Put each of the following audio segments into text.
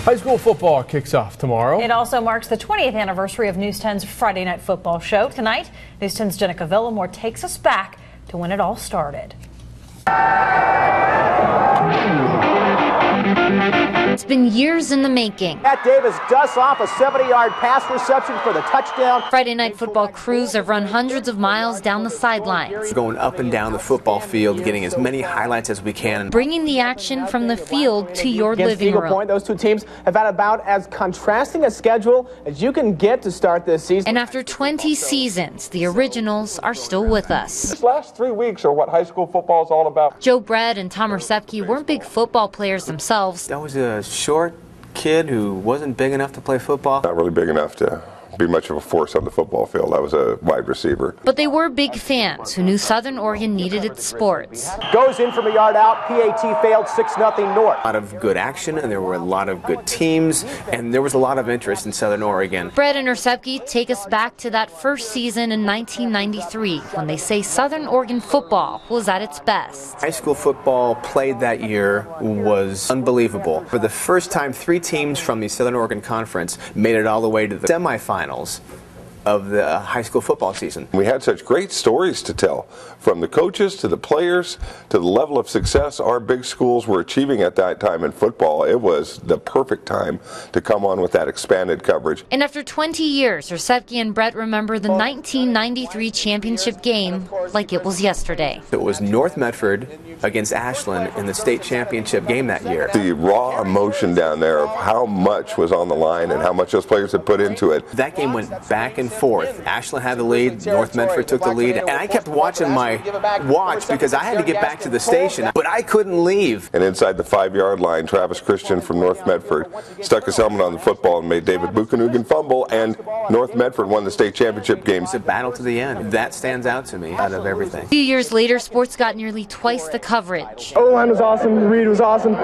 High school football kicks off tomorrow. It also marks the 20th anniversary of News 10's Friday Night Football show. Tonight, News 10's Jenica Villamore takes us back to when it all started. It's been years in the making. Matt Davis dusts off a 70-yard pass reception for the touchdown. Friday Night Football crews have run hundreds of miles down the sidelines, going up and down the football field, getting as many highlights as we can, bringing the action from the field to your living room. Point, those two teams have had about as contrasting a schedule as you can get to start this season. And after 20 seasons, the originals are still with us. These last 3 weeks are what high school football is all about. Joe Brett and Tom Resepke weren't big football players themselves. I was a short kid who wasn't big enough to play football. Not really big enough to be much of a force on the football field. I was a wide receiver. But they were big fans who knew Southern Oregon needed its sports. Goes in from a yard out. PAT failed 6-0 North. A lot of good action, and there were a lot of good teams, and there was a lot of interest in Southern Oregon. Brett and Resepke take us back to that first season in 1993 when they say Southern Oregon football was at its best. High school football played that year was unbelievable. For the first time, 3 teams from the Southern Oregon Conference made it all the way to the semifinals of the high school football season. We had such great stories to tell, from the coaches to the players to the level of success our big schools were achieving at that time in football. It was the perfect time to come on with that expanded coverage. And after 20 years, Resepke and Brett remember the 1993 championship game like it was yesterday. It was North Medford against Ashland in the state championship game that year. The raw emotion down there of how much was on the line and how much those players had put into it. That game went back and forth. Ashland had the lead, North Medford took the lead, and I kept watching my watch because I had to get back to the station, but I couldn't leave. And inside the 5-yard line, Travis Christian from North Medford stuck his helmet on the football and made David Buchanugan fumble, and North Medford won the state championship game. It's a battle to the end. That stands out to me out of everything. A few years later, sports got nearly twice the coverage. O-line was awesome, the read was awesome.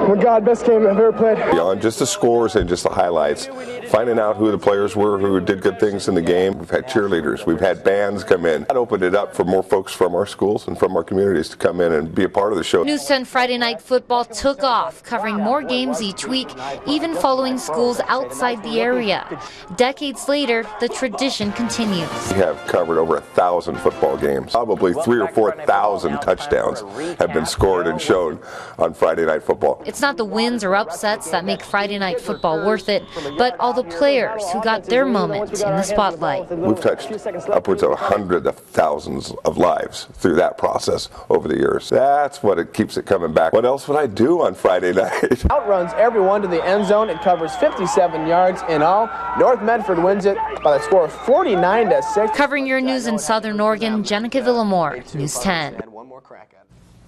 When God, best game I've ever played. Beyond just the scores and just the highlights, finding out who the players were who did good things in the game. We've had cheerleaders, we've had bands come in. That opened it up for more folks from our schools and from our communities to come in and be a part of the show. News 10 Friday Night Football took off, covering more games each week, even following schools outside the area. Decades later, the tradition continues. We have covered over 1,000 football games. Probably 3,000 or 4,000 touchdowns have been scored and shown on Friday Night Football. It's not the wins or upsets that make Friday Night Football worth it, but all the players who got their moment in the spotlight. We've touched upwards of hundreds of thousands of lives through that process over the years. That's what it keeps it coming back. What else would I do on Friday night? Outruns everyone to the end zone. It covers 57 yards in all. North Medford wins it by the score of 49-6. Covering your news in Southern Oregon, Jenica Villamore, News 10.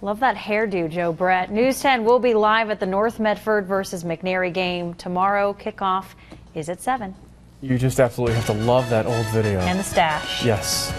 Love that hairdo, Joe Brett. News 10 will be live at the North Medford versus McNary game tomorrow. Kickoff is at 7. You just absolutely have to love that old video. And the stash. Yes.